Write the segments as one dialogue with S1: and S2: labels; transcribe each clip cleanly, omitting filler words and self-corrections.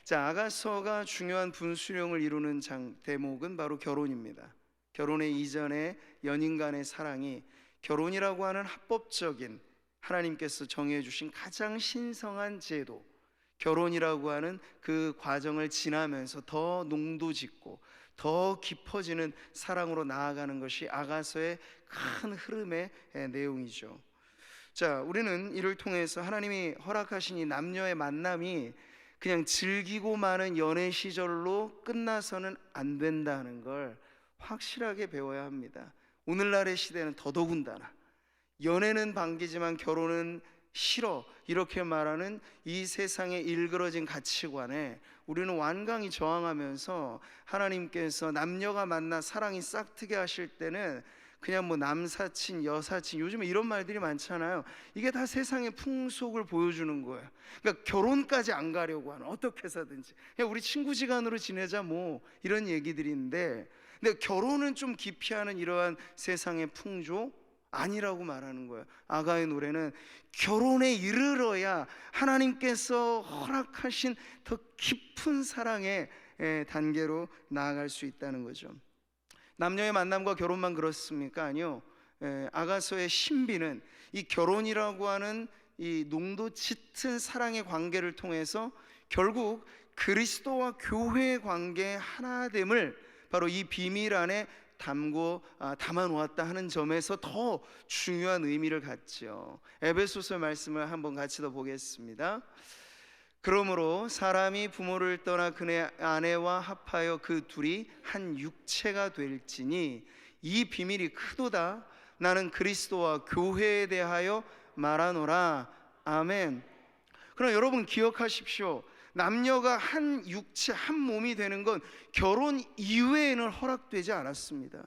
S1: 자, 아가서가 중요한 분수령을 이루는 대목은 바로 결혼입니다. 결혼의 이전에 연인 간의 사랑이 결혼이라고 하는 합법적인 하나님께서 정해 주신 가장 신성한 제도, 결혼이라고 하는 그 과정을 지나면서 더 농도 짓고 더 깊어지는 사랑으로 나아가는 것이 아가서의 큰 흐름의 내용이죠. 자, 우리는 이를 통해서 하나님이 허락하신 이 남녀의 만남이 그냥 즐기고 마는 연애 시절로 끝나서는 안 된다는 걸 확실하게 배워야 합니다. 오늘날의 시대는 더더군다나 연애는 반기지만 결혼은 싫어, 이렇게 말하는 이 세상의 일그러진 가치관에 우리는 완강히 저항하면서 하나님께서 남녀가 만나 사랑이 싹트게 하실 때는 그냥 뭐 남사친, 여사친, 요즘에 이런 말들이 많잖아요. 이게 다 세상의 풍속을 보여주는 거예요. 그러니까 결혼까지 안 가려고 하는, 어떻게 해서든지 그냥 우리 친구지간으로 지내자 뭐 이런 얘기들인데, 근데 결혼은 좀 기피하는 이러한 세상의 풍조 아니라고 말하는 거예요. 아가의 노래는 결혼에 이르러야 하나님께서 허락하신 더 깊은 사랑의 단계로 나아갈 수 있다는 거죠. 남녀의 만남과 결혼만 그렇습니까? 아니요. 아가서의 신비는 이 결혼이라고 하는 이 농도 짙은 사랑의 관계를 통해서 결국 그리스도와 교회의 관계의 하나됨을 바로 이 비밀 안에 담아 놓았다 하는 점에서 더 중요한 의미를 갖죠. 에베소서 말씀을 한번 같이 더 보겠습니다. 그러므로 사람이 부모를 떠나 그네 아내와 합하여 그 둘이 한 육체가 될지니 이 비밀이 크도다. 나는 그리스도와 교회에 대하여 말하노라. 아멘. 그럼 여러분 기억하십시오. 남녀가 한 육체, 한 몸이 되는 건 결혼 이후에는 허락되지 않았습니다.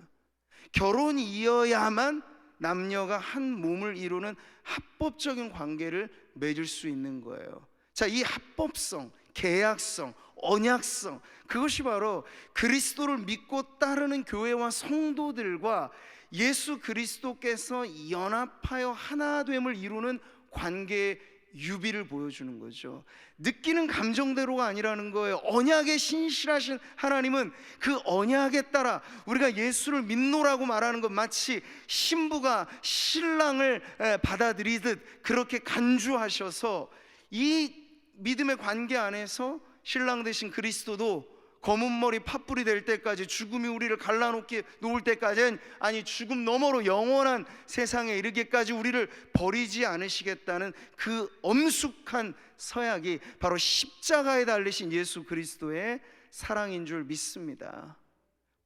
S1: 결혼이어야만 남녀가 한 몸을 이루는 합법적인 관계를 맺을 수 있는 거예요. 자, 이 합법성, 계약성, 언약성, 그것이 바로 그리스도를 믿고 따르는 교회와 성도들과 예수 그리스도께서 연합하여 하나됨을 이루는 관계의 유비를 보여주는 거죠. 느끼는 감정대로가 아니라는 거예요. 언약에 신실하신 하나님은 그 언약에 따라 우리가 예수를 믿노라고 말하는 것, 마치 신부가 신랑을 받아들이듯 그렇게 간주하셔서 이 믿음의 관계 안에서 신랑 되신 그리스도도 검은 머리 팥불이 될 때까지, 죽음이 우리를 놓을 때까지, 아니 죽음 너머로 영원한 세상에 이르기까지 우리를 버리지 않으시겠다는 그 엄숙한 서약이 바로 십자가에 달리신 예수 그리스도의 사랑인 줄 믿습니다.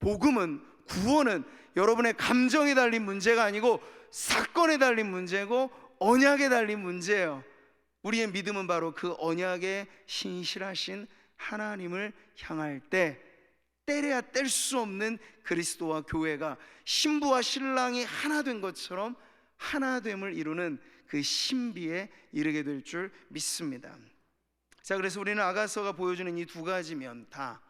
S1: 복음은, 구원은 여러분의 감정에 달린 문제가 아니고 사건에 달린 문제고 언약에 달린 문제예요. 우리의 믿음은 바로 그 언약에 신실하신 하나님을 향할 때 떼려야 뗄 수 없는 그리스도와 교회가 신부와 신랑이 하나 된 것처럼 하나됨을 이루는 그 신비에 이르게 될 줄 믿습니다. 자, 그래서 우리는 아가서가 보여주는 이 두 가지 면 다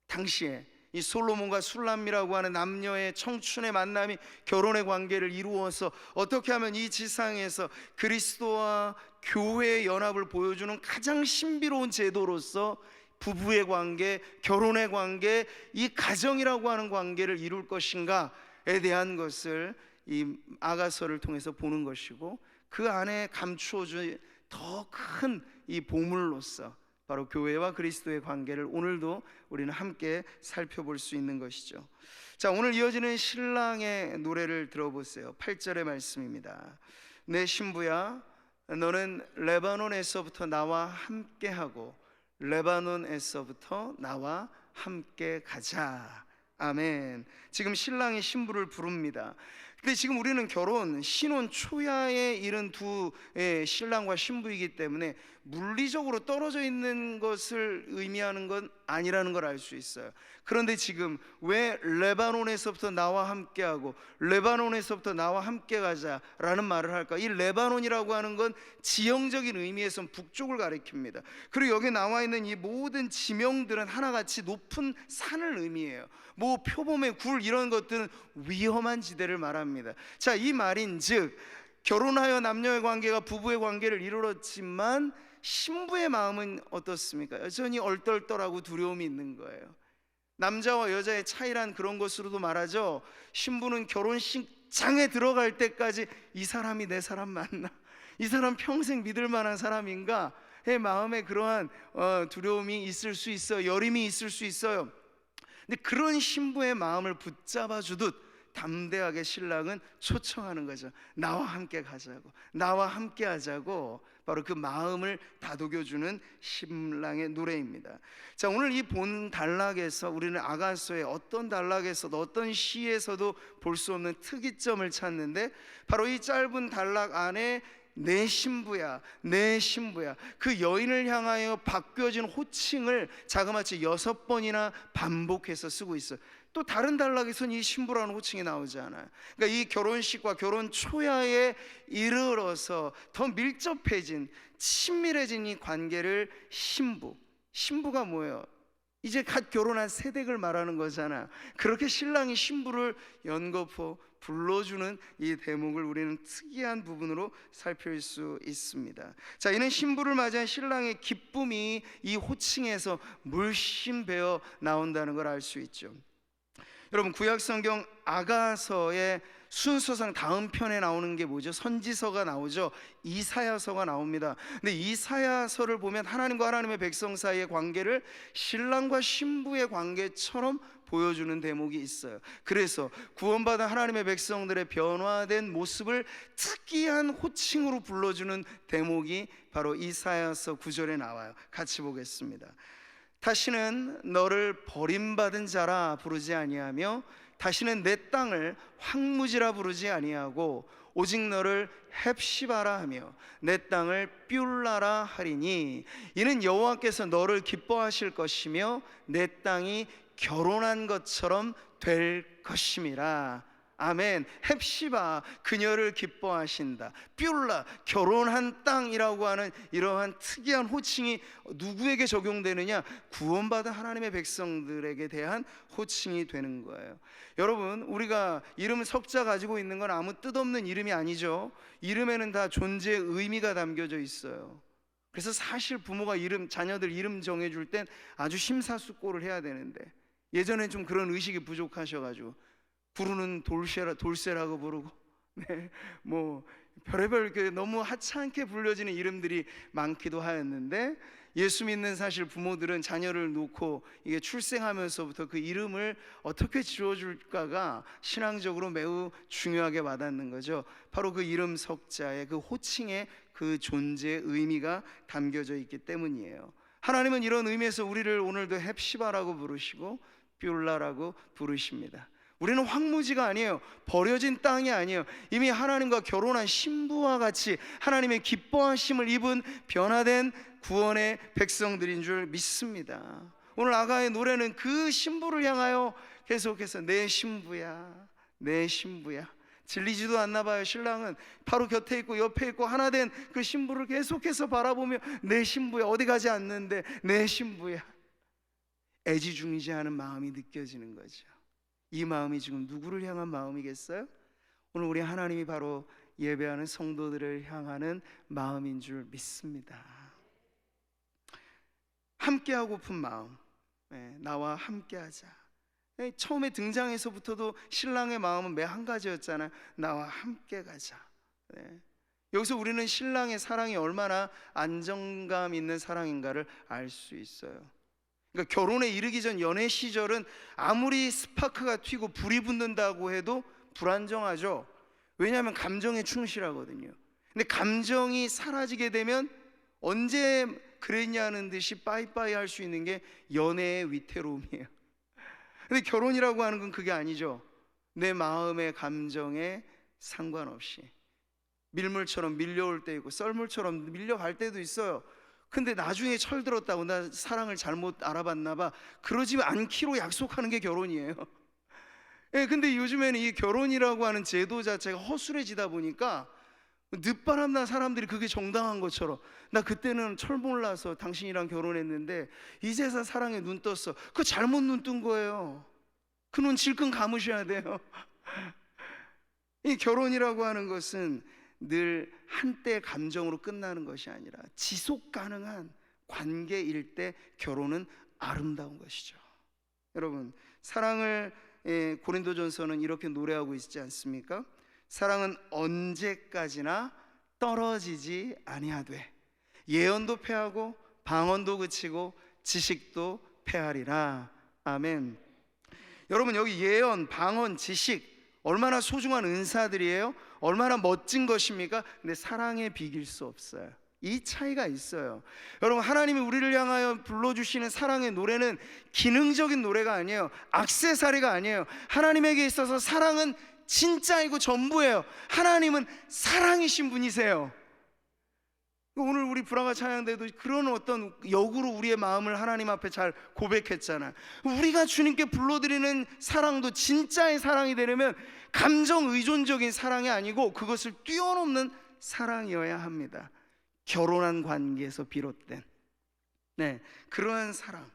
S1: 당시에 이 솔로몬과 술람미라고 하는 남녀의 청춘의 만남이 결혼의 관계를 이루어서 어떻게 하면 이 지상에서 그리스도와 교회의 연합을 보여주는 가장 신비로운 제도로서 부부의 관계, 결혼의 관계, 이 가정이라고 하는 관계를 이룰 것인가에 대한 것을 이 아가서를 통해서 보는 것이고, 그 안에 감추어진 더 큰 이 보물로서 바로 교회와 그리스도의 관계를 오늘도 우리는 함께 살펴볼 수 있는 것이죠. 자, 오늘 이어지는 신랑의 노래를 들어보세요. 8절의 말씀입니다. 내 신부야, 너는 레바논에서부터 나와 함께하고 레바논에서부터 나와 함께 가자. 아멘. 지금 신랑이 신부를 부릅니다. 근데 지금 우리는 결혼, 신혼 초야에 이른 두 신랑과 신부이기 때문에 물리적으로 떨어져 있는 것을 의미하는 건 아니라는 걸 알 수 있어요. 그런데 지금 왜 레바논에서부터 나와 함께하고 레바논에서부터 나와 함께 가자라는 말을 할까? 이 레바논이라고 하는 건 지형적인 의미에서는 북쪽을 가리킵니다. 그리고 여기 나와 있는 이 모든 지명들은 하나같이 높은 산을 의미해요. 뭐 표범의 굴 이런 것들은 위험한 지대를 말합니다. 자, 이 말인즉 결혼하여 남녀의 관계가 부부의 관계를 이루었지만 신부의 마음은 어떻습니까? 여전히 얼떨떨하고 두려움이 있는 거예요. 남자와 여자의 차이란 그런 것으로도 말하죠. 신부는 결혼식장에 들어갈 때까지 이 사람이 내 사람 맞나? 이 사람 평생 믿을 만한 사람인가? 의 마음에 그러한 두려움이 있을 수 있어요. 여림이 있을 수 있어요. 근데 그런 신부의 마음을 붙잡아 주듯 담대하게 신랑은 초청하는 거죠. 나와 함께 가자고, 나와 함께 하자고. 바로 그 마음을 다독여주는 신랑의 노래입니다. 자, 오늘 이 본 단락에서 우리는 아가서의 어떤 단락에서도 어떤 시에서도 볼 수 없는 특이점을 찾는데, 바로 이 짧은 단락 안에 내 신부야, 내 신부야, 그 여인을 향하여 바뀌어진 호칭을 자그마치 6번이나 반복해서 쓰고 있어요. 또 다른 단락에서는 이 신부라는 호칭이 나오지 않아요. 그러니까 이 결혼식과 결혼 초야에 이르러서 더 밀접해진, 친밀해진 이 관계를 신부가 뭐예요? 이제 갓 결혼한 새댁을 말하는 거잖아. 그렇게 신랑이 신부를 연거푸 불러주는 이 대목을 우리는 특이한 부분으로 살필 수 있습니다. 자, 이는 신부를 맞이한 신랑의 기쁨이 이 호칭에서 물씬 배어 나온다는 걸 알 수 있죠. 여러분, 구약성경 아가서의 순서상 다음 편에 나오는 게 뭐죠? 선지서가 나오죠. 이사야서가 나옵니다. 근데 이사야서를 보면 하나님과 하나님의 백성 사이의 관계를 신랑과 신부의 관계처럼 보여주는 대목이 있어요. 그래서 구원받은 하나님의 백성들의 변화된 모습을 특이한 호칭으로 불러주는 대목이 바로 이사야서 9절에 나와요. 같이 보겠습니다. 다시는 너를 버림받은 자라 부르지 아니하며 다시는 내 땅을 황무지라 부르지 아니하고 오직 너를 헵시바라 하며 내 땅을 뷸라라 하리니 이는 여호와께서 너를 기뻐하실 것이며 내 땅이 결혼한 것처럼 될 것임이라. 아멘. 헵시바, 그녀를 기뻐하신다. 뷸라, 결혼한 땅이라고 하는 이러한 특이한 호칭이 누구에게 적용되느냐? 구원받은 하나님의 백성들에게 대한 호칭이 되는 거예요. 여러분, 우리가 이름 석자 가지고 있는 건 아무 뜻없는 이름이 아니죠. 이름에는 다 존재의 의미가 담겨져 있어요. 그래서 사실 부모가 자녀들 이름 정해줄 땐 아주 심사숙고를 해야 되는데, 예전엔 좀 그런 의식이 부족하셔가지고 부르는 돌쇠라고 부르고, 네, 뭐 별의별 너무 하찮게 불려지는 이름들이 많기도 하였는데, 예수 믿는 사실 부모들은 자녀를 놓고 이게 출생하면서부터 그 이름을 어떻게 지어줄까가 신앙적으로 매우 중요하게 와닿는 거죠. 바로 그 이름 석자에, 그 호칭에 그 존재의 의미가 담겨져 있기 때문이에요. 하나님은 이런 의미에서 우리를 오늘도 헵시바라고 부르시고 뷸라라고 부르십니다. 우리는 황무지가 아니에요. 버려진 땅이 아니에요. 이미 하나님과 결혼한 신부와 같이 하나님의 기뻐하심을 입은 변화된 구원의 백성들인 줄 믿습니다. 오늘 아가의 노래는 그 신부를 향하여 계속해서 내 신부야, 내 신부야. 질리지도 않나 봐요. 신랑은 바로 곁에 있고 옆에 있고 하나 된 그 신부를 계속해서 바라보며 내 신부야, 어디 가지 않는데 내 신부야. 애지중지 하는 마음이 느껴지는 거죠. 이 마음이 지금 누구를 향한 마음이겠어요? 오늘 우리 하나님이 바로 예배하는 성도들을 향하는 마음인 줄 믿습니다. 함께하고픈 마음, 나와 함께하자. 처음에 등장해서부터도 신랑의 마음은 매 한 가지였잖아요. 나와 함께 가자. 여기서 우리는 신랑의 사랑이 얼마나 안정감 있는 사랑인가를 알 수 있어요. 그러니까 결혼에 이르기 전 연애 시절은 아무리 스파크가 튀고 불이 붙는다고 해도 불안정하죠. 왜냐하면 감정에 충실하거든요. 근데 감정이 사라지게 되면 언제 그랬냐는 듯이 빠이빠이 할 수 있는 게 연애의 위태로움이에요. 근데 결혼이라고 하는 건 그게 아니죠. 내 마음의 감정에 상관없이 밀물처럼 밀려올 때 있고 썰물처럼 밀려갈 때도 있어요. 근데 나중에 철들었다고 나 사랑을 잘못 알아봤나 봐, 그러지 않기로 약속하는 게 결혼이에요. 근데 요즘에는 이 결혼이라고 하는 제도 자체가 허술해지다 보니까 늦바람 난 사람들이 그게 정당한 것처럼, 나 그때는 철 몰라서 당신이랑 결혼했는데 이제서 사랑에 눈 떴어. 그거 잘못 눈 뜬 거예요. 그 눈 질끈 감으셔야 돼요. 이 결혼이라고 하는 것은 늘 한때 감정으로 끝나는 것이 아니라 지속 가능한 관계일 때 결혼은 아름다운 것이죠. 여러분, 사랑을 고린도전서는 이렇게 노래하고 있지 않습니까? 사랑은 언제까지나 떨어지지 아니하되 예언도 패하고 방언도 그치고 지식도 패하리라. 아멘. 여러분, 여기 예언, 방언, 지식 얼마나 소중한 은사들이에요? 얼마나 멋진 것입니까? 근데 사랑에 비길 수 없어요. 이 차이가 있어요. 여러분, 하나님이 우리를 향하여 불러주시는 사랑의 노래는 기능적인 노래가 아니에요. 액세서리가 아니에요. 하나님에게 있어서 사랑은 진짜이고 전부예요. 하나님은 사랑이신 분이세요. 오늘 우리 브라가 찬양대도 그런 어떤 역으로 우리의 마음을 하나님 앞에 잘 고백했잖아요. 우리가 주님께 불러드리는 사랑도 진짜의 사랑이 되려면 감정 의존적인 사랑이 아니고 그것을 뛰어넘는 사랑이어야 합니다. 결혼한 관계에서 비롯된 그러한 사랑,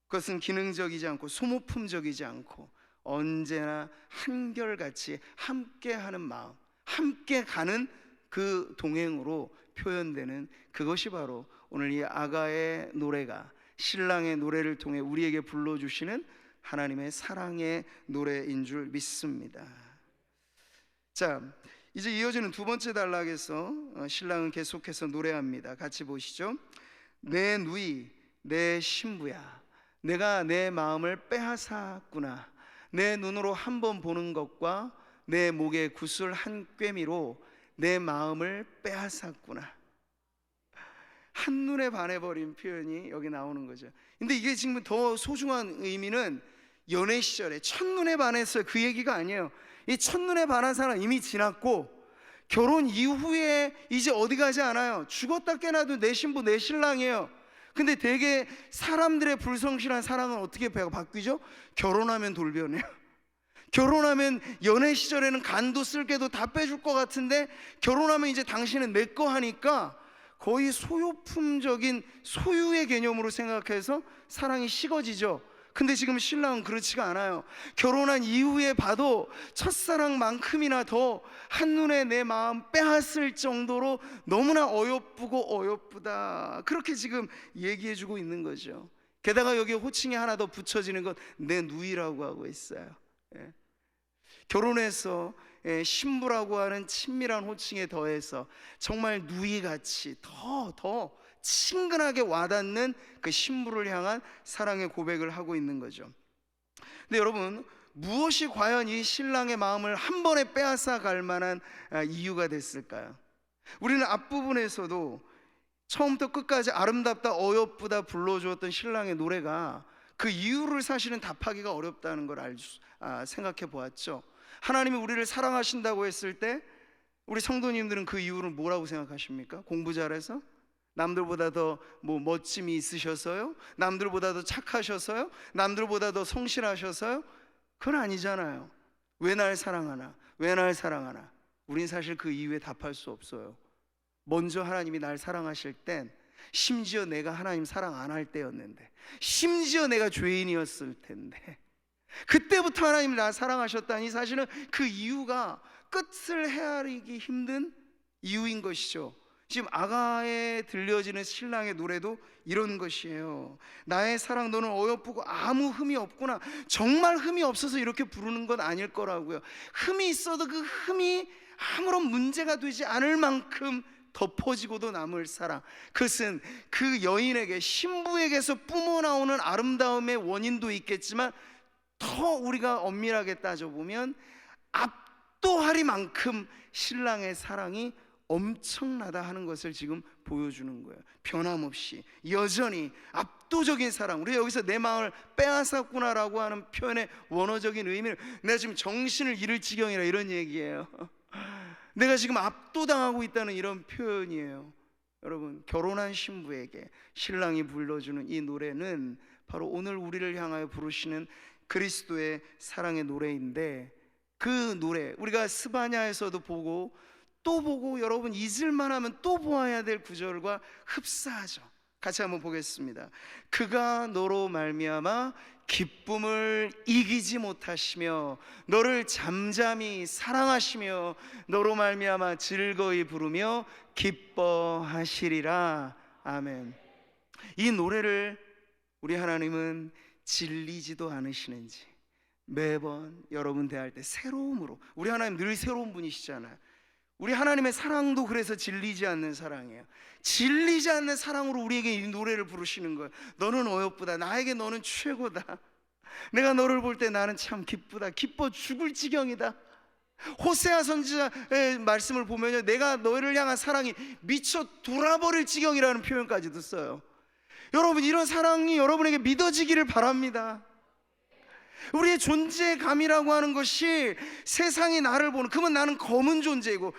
S1: 그것은 기능적이지 않고 소모품적이지 않고 언제나 한결같이 함께하는 마음, 함께 가는 그 동행으로 표현되는 그것이 바로 오늘 이 아가의 노래가, 신랑의 노래를 통해 우리에게 불러주시는 하나님의 사랑의 노래인 줄 믿습니다. 자, 이제 이어지는 두 번째 단락에서 신랑은 계속해서 노래합니다. 같이 보시죠. 내 누이, 내 신부야, 내가 내 마음을 빼앗았구나. 내 눈으로 한 번 보는 것과 내 목에 구슬 한 꿰미로 내 마음을 빼앗았구나. 한눈에 반해버린 표현이 여기 나오는 거죠. 근데 이게 지금 더 소중한 의미는 연애 시절에 첫눈에 반했어요, 그 얘기가 아니에요. 이 첫눈에 반한 사람 이미 지났고 결혼 이후에 이제 어디 가지 않아요. 죽었다 깨나도 내 신부 내 신랑이에요. 근데 되게 사람들의 불성실한 사랑은 어떻게 바뀌죠? 결혼하면 돌변해요. 결혼하면 연애 시절에는 간도 쓸개도 다 빼줄 것 같은데 결혼하면 이제 당신은 내 거 하니까 거의 소유품적인 소유의 개념으로 생각해서 사랑이 식어지죠. 근데 지금 신랑은 그렇지가 않아요. 결혼한 이후에 봐도 첫사랑만큼이나 더 한눈에 내 마음 빼앗을 정도로 너무나 어여쁘고 어여쁘다, 그렇게 지금 얘기해주고 있는 거죠. 게다가 여기에 호칭이 하나 더 붙여지는 건 내 누이라고 하고 있어요. 결혼해서 신부라고 하는 친밀한 호칭에 더해서 정말 누이같이 더 친근하게 와닿는 그 신부를 향한 사랑의 고백을 하고 있는 거죠. 근데 여러분, 무엇이 과연 이 신랑의 마음을 한 번에 빼앗아 갈 만한 이유가 됐을까요? 우리는 앞부분에서도 처음부터 끝까지 아름답다 어여쁘다 불러주었던 신랑의 노래가 그 이유를 사실은 답하기가 어렵다는 걸 생각해 보았죠. 하나님이 우리를 사랑하신다고 했을 때 우리 성도님들은 그 이유를 뭐라고 생각하십니까? 공부 잘해서? 남들보다 더 멋짐이 있으셔서요? 남들보다 더 착하셔서요? 남들보다 더 성실하셔서요? 그건 아니잖아요. 왜 날 사랑하나? 왜 날 사랑하나? 우린 사실 그 이유에 답할 수 없어요. 먼저 하나님이 날 사랑하실 땐 심지어 내가 하나님 사랑 안 할 때였는데, 심지어 내가 죄인이었을 텐데 그때부터 하나님이 나 사랑하셨다니 사실은 그 이유가 끝을 헤아리기 힘든 이유인 것이죠. 지금 아가에 들려지는 신랑의 노래도 이런 것이에요. 나의 사랑 너는 어여쁘고 아무 흠이 없구나. 정말 흠이 없어서 이렇게 부르는 건 아닐 거라고요. 흠이 있어도 그 흠이 아무런 문제가 되지 않을 만큼 덮어지고도 남을 사랑, 그것은 그 여인에게, 신부에게서 뿜어나오는 아름다움의 원인도 있겠지만 더 우리가 엄밀하게 따져보면 압도하리만큼 신랑의 사랑이 엄청나다 하는 것을 지금 보여주는 거예요. 변함없이 여전히 압도적인 사랑. 우리가 여기서 내 마음을 빼앗았구나라고 하는 표현의 원어적인 의미는 내가 지금 정신을 잃을 지경이라 이런 얘기예요. 내가 지금 압도당하고 있다는 이런 표현이에요. 여러분, 결혼한 신부에게 신랑이 불러주는 이 노래는 바로 오늘 우리를 향하여 부르시는 그리스도의 사랑의 노래인데, 그 노래 우리가 스바냐에서도 보고 또 보고 여러분 잊을만 하면 또 보아야 될 구절과 흡사하죠. 같이 한번 보겠습니다. 그가 너로 말미암아 기쁨을 이기지 못하시며 너를 잠잠히 사랑하시며 너로 말미암아 즐거이 부르며 기뻐하시리라. 아멘. 이 노래를 우리 하나님은 질리지도 않으시는지 매번 여러분 대할 때 새로움으로, 우리 하나님 늘 새로운 분이시잖아요. 우리 하나님의 사랑도 그래서 질리지 않는 사랑이에요. 질리지 않는 사랑으로 우리에게 이 노래를 부르시는 거예요. 너는 어여쁘다. 나에게 너는 최고다. 내가 너를 볼 때 나는 참 기쁘다. 기뻐 죽을 지경이다. 호세아 선지자의 말씀을 보면요, 내가 너를 향한 사랑이 미쳐 돌아버릴 지경이라는 표현까지도 써요. 여러분, 이런 사랑이 여러분에게 믿어지기를 바랍니다. 우리의 존재감이라고 하는 것이 세상이 나를 보는, 그러면 나는 검은 존재이고,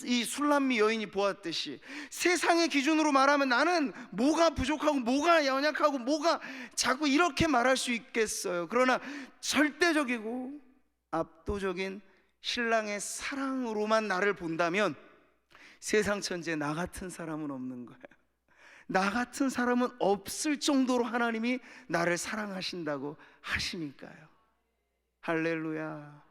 S1: 이 술람미 여인이 보았듯이 세상의 기준으로 말하면 나는 뭐가 부족하고 뭐가 연약하고 뭐가 자꾸 이렇게 말할 수 있겠어요. 그러나 절대적이고 압도적인 신랑의 사랑으로만 나를 본다면 세상 천지에 나 같은 사람은 없는 거예요. 나 같은 사람은 없을 정도로 하나님이 나를 사랑하신다고 하시니까요. 할렐루야.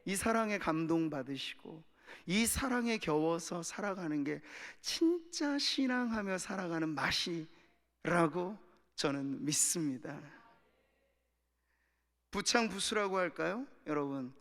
S1: 이 사랑에 감동받으시고 이 사랑에 겨워서 살아가는 게 진짜 신앙하며 살아가는 맛이라고 저는 믿습니다. 부창부수라고 할까요? 여러분,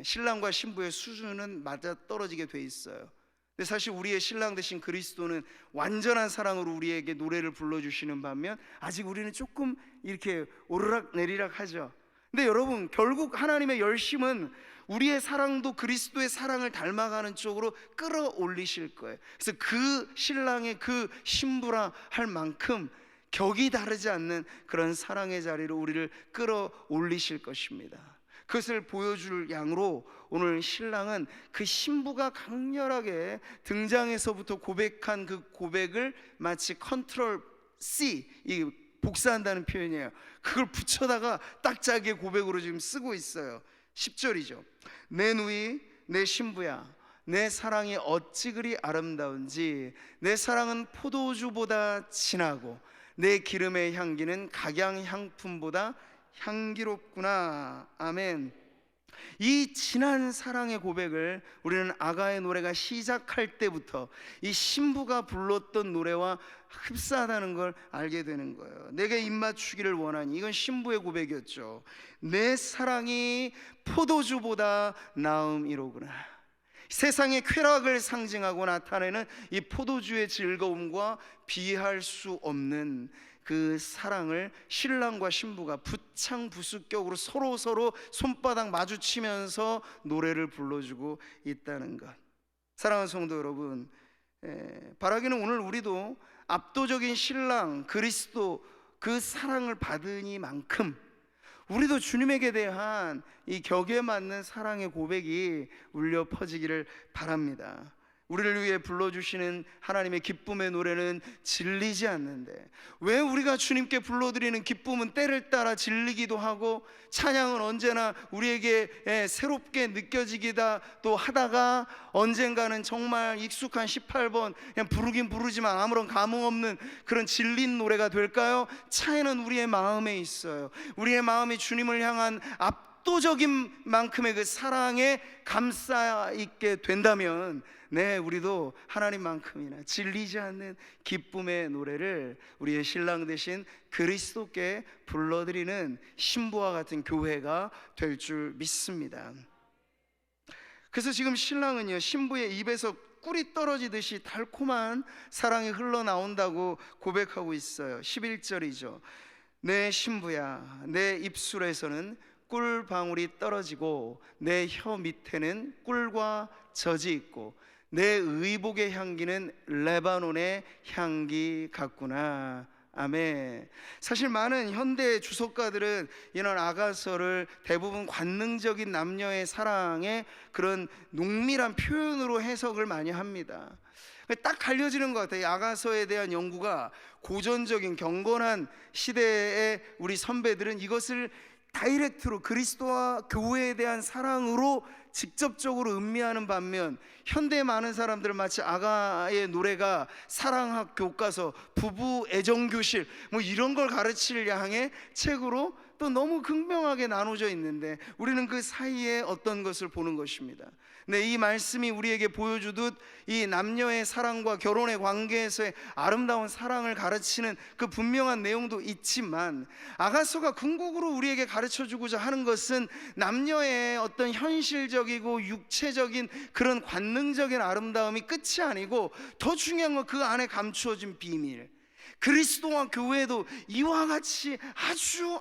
S1: 신랑과 신부의 수준은 맞아떨어지게 돼 있어요. 근데 사실 우리의 신랑 되신 그리스도는 완전한 사랑으로 우리에게 노래를 불러주시는 반면 아직 우리는 조금 이렇게 오르락 내리락 하죠. 근데 여러분, 결국 하나님의 열심은 우리의 사랑도 그리스도의 사랑을 닮아가는 쪽으로 끌어올리실 거예요. 그래서 그 신랑의 그 신부라 할 만큼 격이 다르지 않는 그런 사랑의 자리로 우리를 끌어올리실 것입니다. 그것을 보여줄 양으로 오늘 신랑은 그 신부가 강렬하게 등장해서부터 고백한 그 고백을 마치 컨트롤 C, 이 복사한다는 표현이에요. 그걸 붙여다가 딱 자기의 고백으로 지금 쓰고 있어요. 10절이죠. 내 누이 내 신부야, 내 사랑이 어찌 그리 아름다운지. 내 사랑은 포도주보다 진하고 내 기름의 향기는 각양향품보다 향기롭구나. 아멘. 이 진한 사랑의 고백을 우리는 아가의 노래가 시작할 때부터 이 신부가 불렀던 노래와 흡사하다는 걸 알게 되는 거예요. 내게 입맞추기를 원하니, 이건 신부의 고백이었죠. 내 사랑이 포도주보다 나음이로구나. 세상의 쾌락을 상징하고 나타내는 이 포도주의 즐거움과 비할 수 없는 그 사랑을 신랑과 신부가 부창부수격으로 서로 손바닥 마주치면서 노래를 불러주고 있다는 것. 사랑하는 성도 여러분, 바라기는 오늘 우리도 압도적인 신랑 그리스도 그 사랑을 받으니만큼 우리도 주님에게 대한 이 격에 맞는 사랑의 고백이 울려 퍼지기를 바랍니다. 우리를 위해 불러주시는 하나님의 기쁨의 노래는 질리지 않는데, 왜 우리가 주님께 불러드리는 기쁨은 때를 따라 질리기도 하고 찬양은 언제나 우리에게 새롭게 느껴지기다 또 하다가 언젠가는 정말 익숙한 18번 그냥 부르긴 부르지만 아무런 감흥 없는 그런 질린 노래가 될까요? 차이는 우리의 마음에 있어요. 우리의 마음이 주님을 향한 압도적인 만큼의 그 사랑에 감싸 있게 된다면 우리도 하나님만큼이나 질리지 않는 기쁨의 노래를 우리의 신랑 되신 그리스도께 불러드리는 신부와 같은 교회가 될 줄 믿습니다. 그래서 지금 신랑은요, 신부의 입에서 꿀이 떨어지듯이 달콤한 사랑이 흘러나온다고 고백하고 있어요. 11절이죠. 내 신부야, 내 입술에서는 꿀방울이 떨어지고 내 혀 밑에는 꿀과 젖이 있고 내 의복의 향기는 레바논의 향기 같구나. 아멘. 사실 많은 현대 주석가들은 이런 아가서를 대부분 관능적인 남녀의 사랑의 그런 농밀한 표현으로 해석을 많이 합니다. 딱 갈려지는 것 같아요. 이 아가서에 대한 연구가 고전적인 경건한 시대의 우리 선배들은 이것을 다이렉트로 그리스도와 교회에 대한 사랑으로 직접적으로 음미하는 반면, 현대의 많은 사람들은 마치 아가의 노래가 사랑학 교과서, 부부 애정교실 뭐 이런 걸 가르칠 양의 책으로 또 너무 극명하게 나눠져 있는데, 우리는 그 사이에 어떤 것을 보는 것입니다. 네, 이 말씀이 우리에게 보여주듯 이 남녀의 사랑과 결혼의 관계에서의 아름다운 사랑을 가르치는 그 분명한 내용도 있지만, 아가서가 궁극으로 우리에게 가르쳐주고자 하는 것은 남녀의 어떤 현실적이고 육체적인 그런 관능적인 아름다움이 끝이 아니고, 더 중요한 건 그 안에 감추어진 비밀, 그리스도와 교회도 이와 같이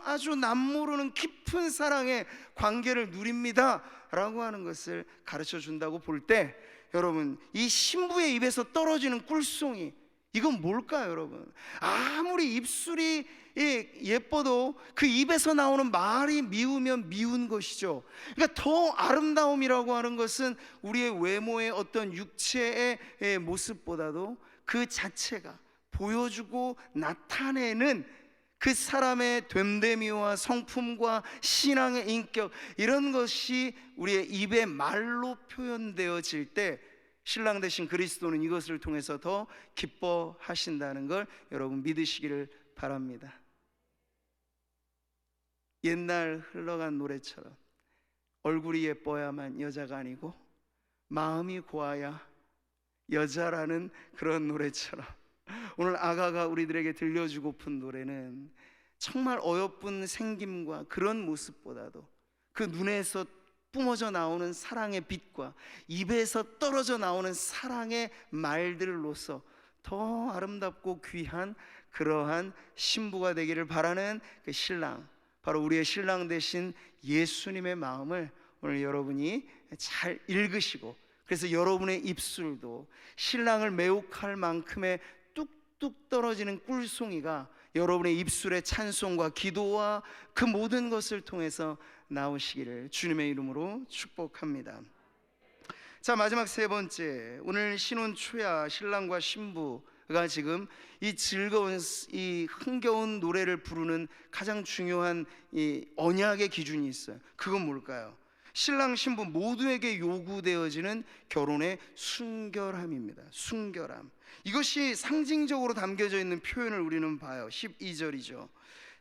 S1: 아주 남모르는 깊은 사랑의 관계를 누립니다 라고 하는 것을 가르쳐 준다고 볼 때, 여러분, 이 신부의 입에서 떨어지는 꿀송이, 이건 뭘까요? 여러분, 아무리 입술이 예뻐도 그 입에서 나오는 말이 미우면 미운 것이죠. 그러니까 더 아름다움이라고 하는 것은 우리의 외모의 어떤 육체의 모습보다도 그 자체가 보여주고 나타내는 그 사람의 됨됨이와 성품과 신앙의 인격, 이런 것이 우리의 입의 말로 표현되어질 때, 신랑 되신 그리스도는 이것을 통해서 더 기뻐하신다는 걸 여러분 믿으시기를 바랍니다. 옛날 흘러간 노래처럼 얼굴이 예뻐야만 여자가 아니고 마음이 고와야 여자라는 그런 노래처럼, 오늘 아가가 우리들에게 들려주고픈 노래는 정말 어여쁜 생김과 그런 모습보다도 그 눈에서 뿜어져 나오는 사랑의 빛과 입에서 떨어져 나오는 사랑의 말들로서 더 아름답고 귀한 그러한 신부가 되기를 바라는 그 신랑, 바로 우리의 신랑 되신 예수님의 마음을 오늘 여러분이 잘 읽으시고, 그래서 여러분의 입술도 신랑을 매혹할 만큼의 뚝뚝 떨어지는 꿀송이가 여러분의 입술의 찬송과 기도와 그 모든 것을 통해서 나오시기를 주님의 이름으로 축복합니다. 자, 마지막 세 번째, 오늘 신혼 초야 신랑과 신부가 지금 이 즐거운, 이 흥겨운 노래를 부르는 가장 중요한 이 언약의 기준이 있어요. 그건 뭘까요? 신랑 신부 모두에게 요구되어지는 결혼의 순결함입니다. 순결함, 이것이 상징적으로 담겨져 있는 표현을 우리는 봐요. 12절이죠.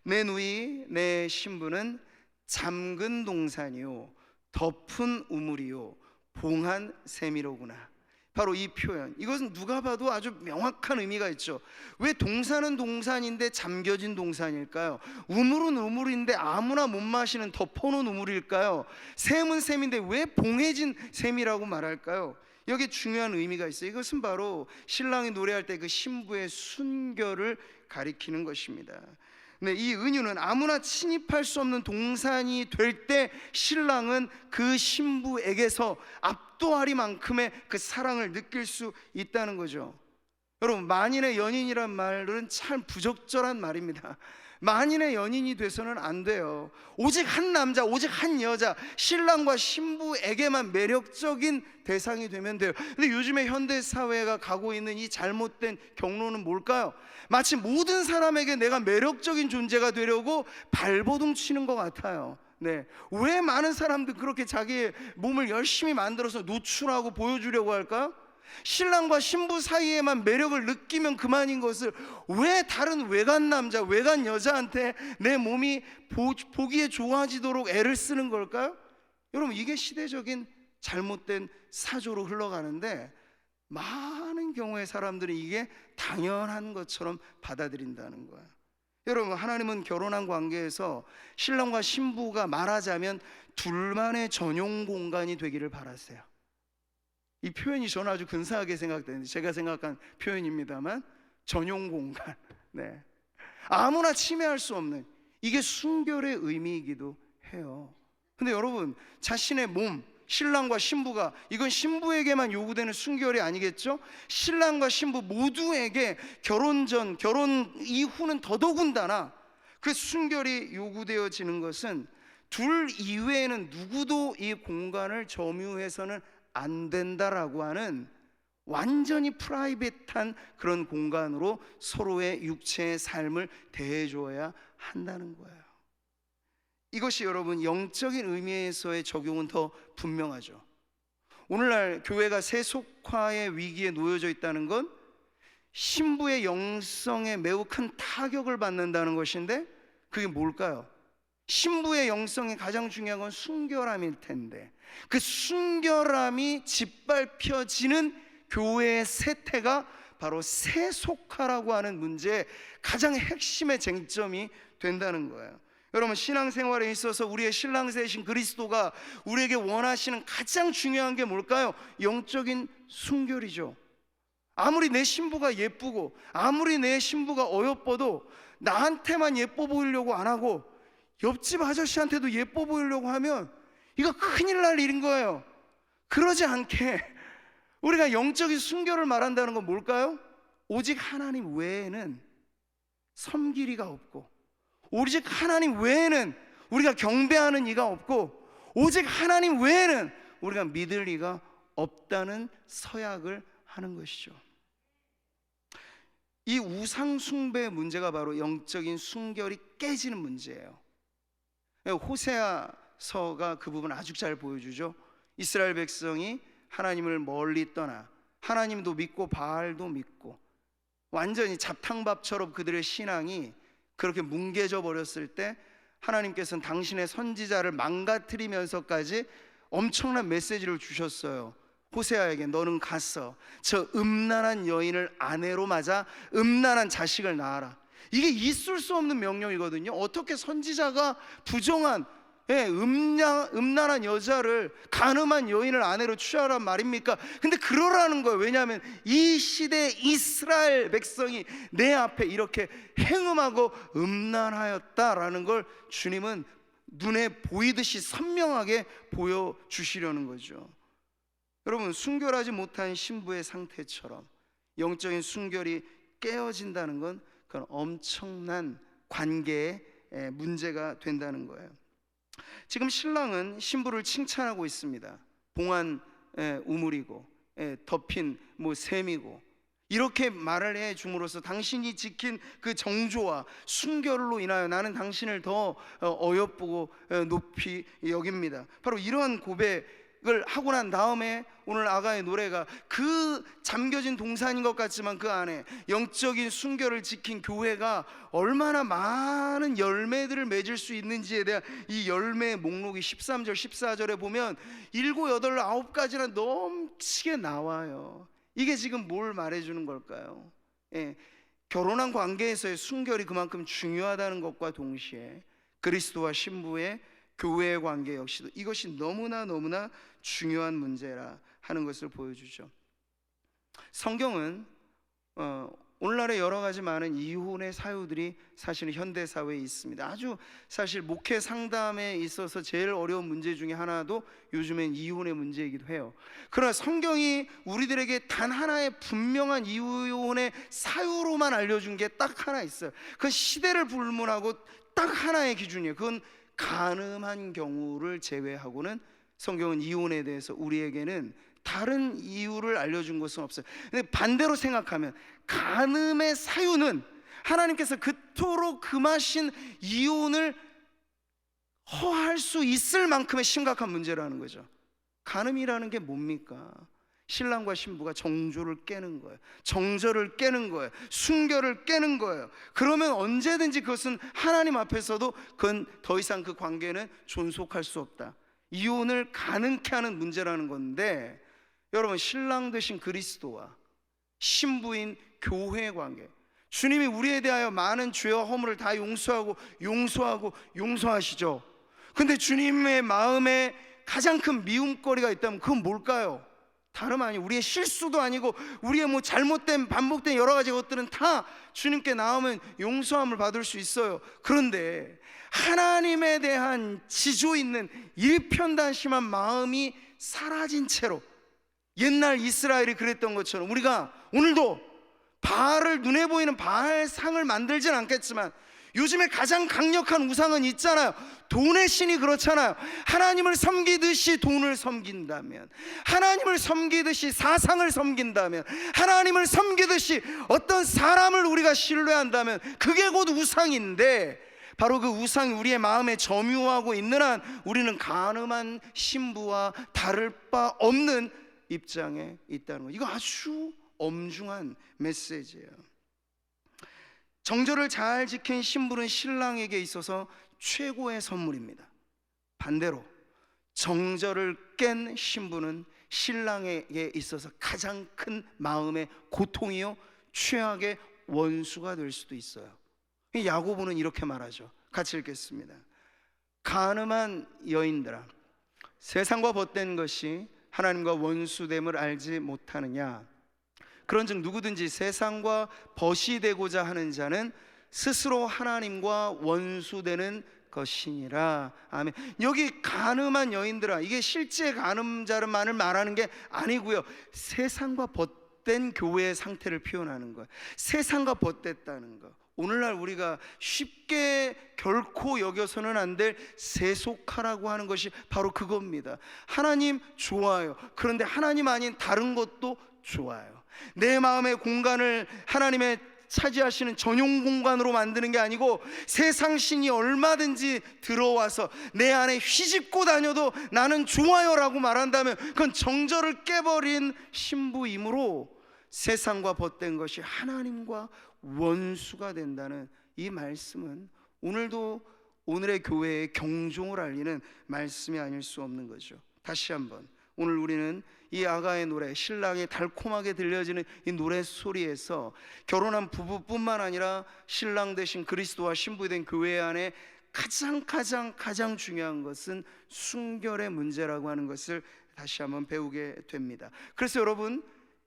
S1: 내 누이 내 신부는 잠근 동산이요 덮은 우물이요 봉한 샘이로구나. 바로 이 표현, 이것은 누가 봐도 아주 명확한 의미가 있죠. 왜 동산은 동산인데 잠겨진 동산일까요? 우물은 우물인데 아무나 못 마시는 덮어놓은 우물일까요? 샘은 샘인데 왜 봉해진 샘이라고 말할까요? 여기 중요한 의미가 있어요. 이것은 바로 신랑이 노래할 때 그 신부의 순결을 가리키는 것입니다. 네, 이 은유는 아무나 침입할 수 없는 동산이 될 때 신랑은 그 신부에게서 압도하리만큼의 그 사랑을 느낄 수 있다는 거죠. 여러분, 만인의 연인이란 말은 참 부적절한 말입니다. 만인의 연인이 돼서는 안 돼요. 오직 한 남자, 오직 한 여자, 신랑과 신부에게만 매력적인 대상이 되면 돼요. 근데 요즘에 현대 사회가 가고 있는 이 잘못된 경로는 뭘까요? 마치 모든 사람에게 내가 매력적인 존재가 되려고 발버둥 치는 것 같아요. 네, 왜 많은 사람들 그렇게 자기의 몸을 열심히 만들어서 노출하고 보여주려고 할까요? 신랑과 신부 사이에만 매력을 느끼면 그만인 것을 왜 다른 외간 남자, 외간 여자한테 내 몸이 보기에 좋아지도록 애를 쓰는 걸까요? 여러분, 이게 시대적인 잘못된 사조로 흘러가는데, 많은 경우에 사람들이 이게 당연한 것처럼 받아들인다는 거예요. 여러분, 하나님은 결혼한 관계에서 신랑과 신부가 말하자면 둘만의 전용 공간이 되기를 바라세요. 이 표현이 저는 아주 근사하게 생각되는데, 제가 생각한 표현입니다만, 전용 공간, 네, 아무나 침해할 수 없는, 이게 순결의 의미이기도 해요. 근데 여러분, 자신의 몸, 신랑과 신부가, 이건 신부에게만 요구되는 순결이 아니겠죠? 신랑과 신부 모두에게 결혼 전, 결혼 이후는 더더군다나 그 순결이 요구되어지는 것은 둘 이외에는 누구도 이 공간을 점유해서는 안 된다라고 하는 완전히 프라이빗한 그런 공간으로 서로의 육체의 삶을 대해줘야 한다는 거예요. 이것이 여러분 영적인 의미에서의 적용은 더 분명하죠. 오늘날 교회가 세속화의 위기에 놓여져 있다는 건 신부의 영성에 매우 큰 타격을 받는다는 것인데, 그게 뭘까요? 신부의 영성에 가장 중요한 건 순결함일 텐데, 그 순결함이 짓밟혀지는 교회의 세태가 바로 세속화라고 하는 문제의 가장 핵심의 쟁점이 된다는 거예요. 여러분, 신앙생활에 있어서 우리의 신랑세이신 그리스도가 우리에게 원하시는 가장 중요한 게 뭘까요? 영적인 순결이죠. 아무리 내 신부가 예쁘고 아무리 내 신부가 어여뻐도 나한테만 예뻐 보이려고 안 하고 옆집 아저씨한테도 예뻐 보이려고 하면 이거 큰일 날 일인 거예요. 그러지 않게 우리가 영적인 순결을 말한다는 건 뭘까요? 오직 하나님 외에는 섬길 이가 없고, 오직 하나님 외에는 우리가 경배하는 이가 없고, 오직 하나님 외에는 우리가 믿을 이가 없다는 서약을 하는 것이죠. 이 우상 숭배의 문제가 바로 영적인 순결이 깨지는 문제예요. 호세아서가 그 부분 아주 잘 보여주죠. 이스라엘 백성이 하나님을 멀리 떠나 하나님도 믿고 바알도 믿고 완전히 잡탕밥처럼 그들의 신앙이 그렇게 뭉개져 버렸을 때, 하나님께서는 당신의 선지자를 망가뜨리면서까지 엄청난 메시지를 주셨어요. 호세아에게 너는 가서 저 음란한 여인을 아내로 맞아 음란한 자식을 낳아라. 이게 있을 수 없는 명령이거든요. 어떻게 선지자가 부정한 음란한 여자를, 간음한 여인을 아내로 취하란 말입니까? 근데 그러라는 거예요. 왜냐하면 이 시대의 이스라엘 백성이 내 앞에 이렇게 행음하고 음란하였다라는 걸 주님은 눈에 보이듯이 선명하게 보여주시려는 거죠. 여러분, 순결하지 못한 신부의 상태처럼 영적인 순결이 깨어진다는 건 그건 엄청난 관계의 문제가 된다는 거예요. 지금 신랑은 신부를 칭찬하고 있습니다. 봉한 우물이고 덮인 샘이고, 이렇게 말을 해 줌으로써 당신이 지킨 그 정조와 순결로 인하여 나는 당신을 더 어여쁘고 높이 여깁니다. 바로 이러한 고백을 하고 난 다음에 오늘 아가의 노래가 그 잠겨진 동산인 것 같지만 그 안에 영적인 순결을 지킨 교회가 얼마나 많은 열매들을 맺을 수 있는지에 대한 이 열매의 목록이 13절 14절에 보면 7, 8, 9가지나 넘치게 나와요. 이게 지금 뭘 말해주는 걸까요? 결혼한 관계에서의 순결이 그만큼 중요하다는 것과 동시에 그리스도와 신부의 교회의 관계 역시도 이것이 너무나 중요한 문제라 하는 것을 보여주죠. 성경은 오늘날의 여러 가지 많은 이혼의 사유들이 사실은 현대 사회에 있습니다. 아주 사실 목회 상담에 있어서 제일 어려운 문제 중에 하나도 요즘엔 이혼의 문제이기도 해요. 그러나 성경이 우리들에게 단 하나의 분명한 이혼의 사유로만 알려준 게 딱 하나 있어요. 그 시대를 불문하고 딱 하나의 기준이에요. 그건 간음한 경우를 제외하고는 성경은 이혼에 대해서 우리에게는 다른 이유를 알려준 것은 없어요. 근데 반대로 생각하면 간음의 사유는 하나님께서 그토록 금하신 이혼을 허할 수 있을 만큼의 심각한 문제라는 거죠. 간음이라는 게 뭡니까? 신랑과 신부가 정조를 깨는 거예요. 정절을 깨는 거예요. 순결을 깨는 거예요. 그러면 언제든지 그것은 하나님 앞에서도 그건 더 이상 그 관계는 존속할 수 없다. 이혼을 가능케 하는 문제라는 건데, 여러분, 신랑 되신 그리스도와 신부인 교회의 관계, 주님이 우리에 대하여 많은 죄와 허물을 다 용서하시죠. 근데 주님의 마음에 가장 큰 미움거리가 있다면 그건 뭘까요? 다름 아니에요. 우리의 실수도 아니고 우리의 잘못된 반복된 여러 가지 것들은 다 주님께 나오면 용서함을 받을 수 있어요. 그런데 하나님에 대한 지조 있는 일편단심한 마음이 사라진 채로, 옛날 이스라엘이 그랬던 것처럼 우리가 오늘도 바알을, 눈에 보이는 바알 상을 만들진 않겠지만 요즘에 가장 강력한 우상은 있잖아요. 돈의 신이 그렇잖아요. 하나님을 섬기듯이 돈을 섬긴다면, 하나님을 섬기듯이 사상을 섬긴다면, 하나님을 섬기듯이 어떤 사람을 우리가 신뢰한다면 그게 곧 우상인데, 바로 그 우상이 우리의 마음에 점유하고 있는 한 우리는 간음한 신부와 다를 바 없는 입장에 있다는 거. 이거 아주 엄중한 메시지예요. 정절을 잘 지킨 신부는 신랑에게 있어서 최고의 선물입니다. 반대로 정절을 깬 신부는 신랑에게 있어서 가장 큰 마음의 고통이요 최악의 원수가 될 수도 있어요. 야고보는 이렇게 말하죠. 같이 읽겠습니다. 간음한 여인들아, 세상과 벗된 것이 하나님과 원수됨을 알지 못하느냐. 그런즉 누구든지 세상과 벗이 되고자 하는 자는 스스로 하나님과 원수되는 것이니라. 아멘. 여기 간음한 여인들아, 이게 실제 간음자만을 말하는 게 아니고요, 세상과 벗된 교회의 상태를 표현하는 거예요. 세상과 벗됐다는 거. 오늘날 우리가 쉽게 결코 여겨서는 안 될 세속화라고 하는 것이 바로 그겁니다. 하나님 좋아요. 그런데 하나님 아닌 다른 것도 좋아요. 내 마음의 공간을 하나님의 차지하시는 전용 공간으로 만드는 게 아니고 세상 신이 얼마든지 들어와서 내 안에 휘집고 다녀도 나는 좋아요라고 말한다면 그건 정절을 깨버린 신부이므로 세상과 벗된 것이 하나님과 원수가 된다는 이 말씀은 오늘도 오늘의 교회의 경종을 알리는 말씀이 아닐 수 없는 거죠. 다시 한번, 오늘 우리는 이 아가의 노래, 신랑이 달콤하게 들려지는 이 노래 소리에서 결혼한 부부뿐만 아니라 신랑 되신 그리스도와 신부 된 교회 안에 가장 중요한 것은 순결의 문제라고 하는 것을 다시 한번 배우게 됩니다. 그래서 여러분,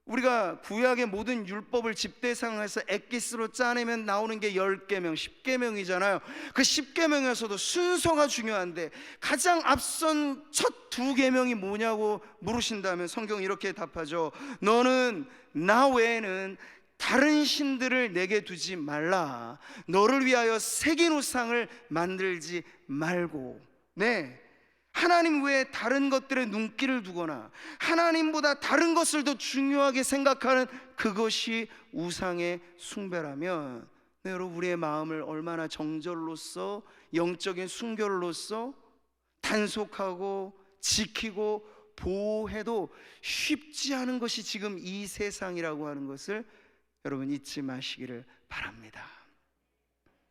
S1: 우리가 구약의 모든 율법을 집대상에서 엑기스로 짜내면 나오는 게 10계명, 10계명이잖아요. 그 10계명에서도 순서가 중요한데 가장 앞선 첫 2계명이 뭐냐고 물으신다면 성경은 이렇게 답하죠. 너는 나 외에는 다른 신들을 내게 두지 말라. 너를 위하여 새긴 우상을 만들지 말고. 네, 하나님 외에 다른 것들에 눈길을 두거나 하나님보다 다른 것을 더 중요하게 생각하는 그것이 우상의 숭배라면, 네, 여러분, 우리의 마음을 얼마나 정절로서 영적인 순결로서 단속하고 지키고 보호해도 쉽지 않은 것이 지금 이 세상이라고 하는 것을 여러분 잊지 마시기를 바랍니다.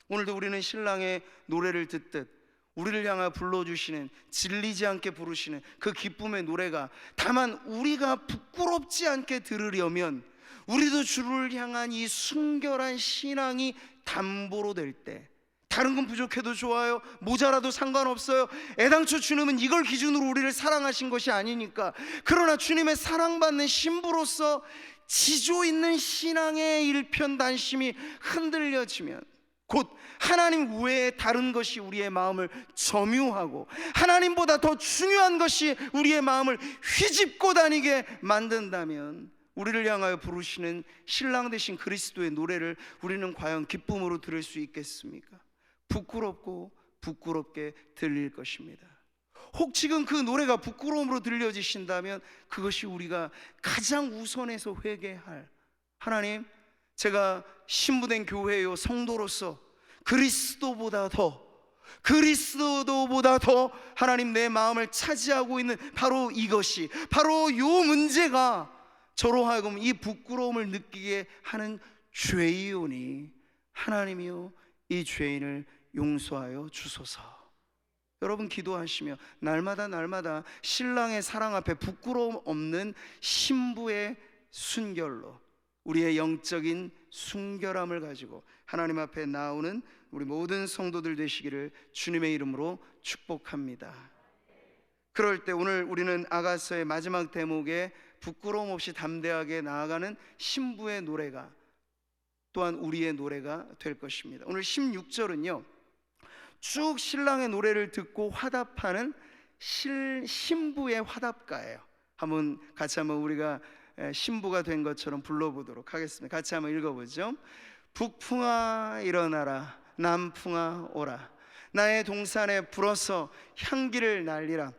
S1: 오늘도 우리는 신랑의 노래를 듣듯 우리를 향하 불러주시는, 질리지 않게 부르시는 그 기쁨의 노래가, 다만 우리가 부끄럽지 않게 들으려면 우리도 주를 향한 이 순결한 신앙이 담보로 될 때, 다른 건 부족해도 좋아요, 모자라도 상관없어요. 애당초 주님은 이걸 기준으로 우리를 사랑하신 것이 아니니까. 그러나 주님의 사랑받는 신부로서 지조 있는 신앙의 일편단심이 흔들려지면, 곧 하나님 외에 다른 것이 우리의 마음을 점유하고 하나님보다 더 중요한 것이 우리의 마음을 휘집고 다니게 만든다면, 우리를 향하여 부르시는 신랑 되신 그리스도의 노래를 우리는 과연 기쁨으로 들을 수 있겠습니까? 부끄럽고 부끄럽게 들릴 것입니다. 혹 지금 그 노래가 부끄러움으로 들려지신다면 그것이 우리가 가장 우선해서 회개할, 하나님, 제가 신부된 교회요 성도로서 그리스도보다 더 하나님 내 마음을 차지하고 있는 바로 이것이, 바로 이 문제가 저로 하여금 이 부끄러움을 느끼게 하는 죄이오니 하나님이요 이 죄인을 용서하여 주소서. 여러분, 기도하시며 날마다 신랑의 사랑 앞에 부끄러움 없는 신부의 순결로 우리의 영적인 순결함을 가지고 하나님 앞에 나오는 우리 모든 성도들 되시기를 주님의 이름으로 축복합니다. 그럴 때 오늘 우리는 아가서의 마지막 대목에 부끄러움 없이 담대하게 나아가는 신부의 노래가 또한 우리의 노래가 될 것입니다. 오늘 16절은요 쭉 신랑의 노래를 듣고 화답하는 신부의 화답가예요. 같이 한번 우리가 신부가 된 것처럼 불러보도록 하겠습니다. 같이 한번 읽어보죠. 북풍아 일어나라, 남풍아 오라. 나의 동산에 불어서 향기를 날리라.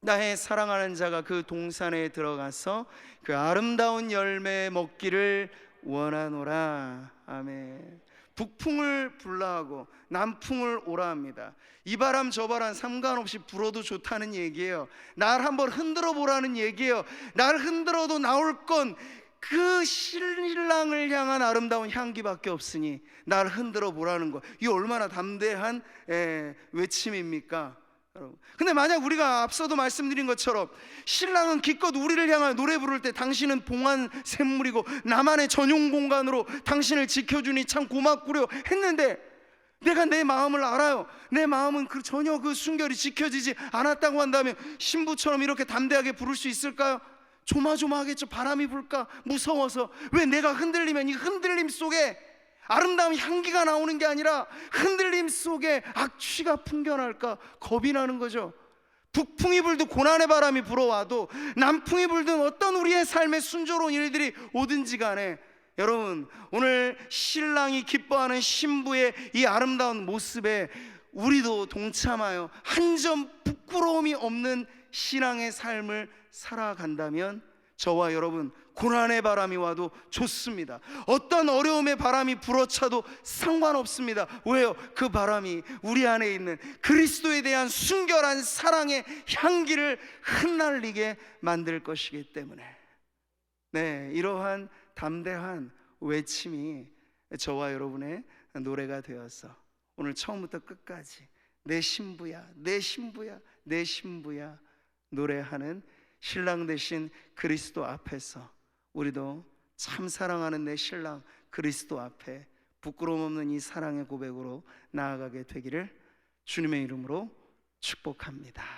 S1: 나의 사랑하는 자가 그 동산에 들어가서 그 아름다운 열매 먹기를 원하노라. 아멘. 북풍을 불라하고 남풍을 오라 합니다. 이 바람 저 바람 상관없이 불어도 좋다는 얘기예요. 날 한번 흔들어 보라는 얘기예요. 날 흔들어도 나올 건 그 신랑을 향한 아름다운 향기밖에 없으니 날 흔들어 보라는 거. 이 얼마나 담대한 외침입니까? 근데 만약 우리가 앞서도 말씀드린 것처럼 신랑은 기껏 우리를 향하여 노래 부를 때 당신은 봉한 샘물이고 나만의 전용 공간으로 당신을 지켜주니 참 고맙구려 했는데, 내가 내 마음을 알아요. 내 마음은 전혀 그 순결이 지켜지지 않았다고 한다면 신부처럼 이렇게 담대하게 부를 수 있을까요? 조마조마하겠죠. 바람이 불까 무서워서. 왜 내가 흔들리면 이 흔들림 속에 아름다운 향기가 나오는 게 아니라 흔들림 속에 악취가 풍겨날까 겁이 나는 거죠. 북풍이 불든 고난의 바람이 불어와도 남풍이 불든 어떤 우리의 삶의 순조로운 일들이 오든지 간에, 여러분, 오늘 신랑이 기뻐하는 신부의 이 아름다운 모습에 우리도 동참하여 한 점 부끄러움이 없는 신앙의 삶을 살아간다면 저와 여러분, 고난의 바람이 와도 좋습니다. 어떤 어려움의 바람이 불어차도 상관없습니다. 왜요? 그 바람이 우리 안에 있는 그리스도에 대한 순결한 사랑의 향기를 흩날리게 만들 것이기 때문에, 네, 이러한 담대한 외침이 저와 여러분의 노래가 되어서 오늘 처음부터 끝까지 내 신부야, 내 신부야, 내 신부야 노래하는 신랑 되신 그리스도 앞에서 우리도 참 사랑하는 내 신랑 그리스도 앞에 부끄러움 없는 이 사랑의 고백으로 나아가게 되기를 주님의 이름으로 축복합니다.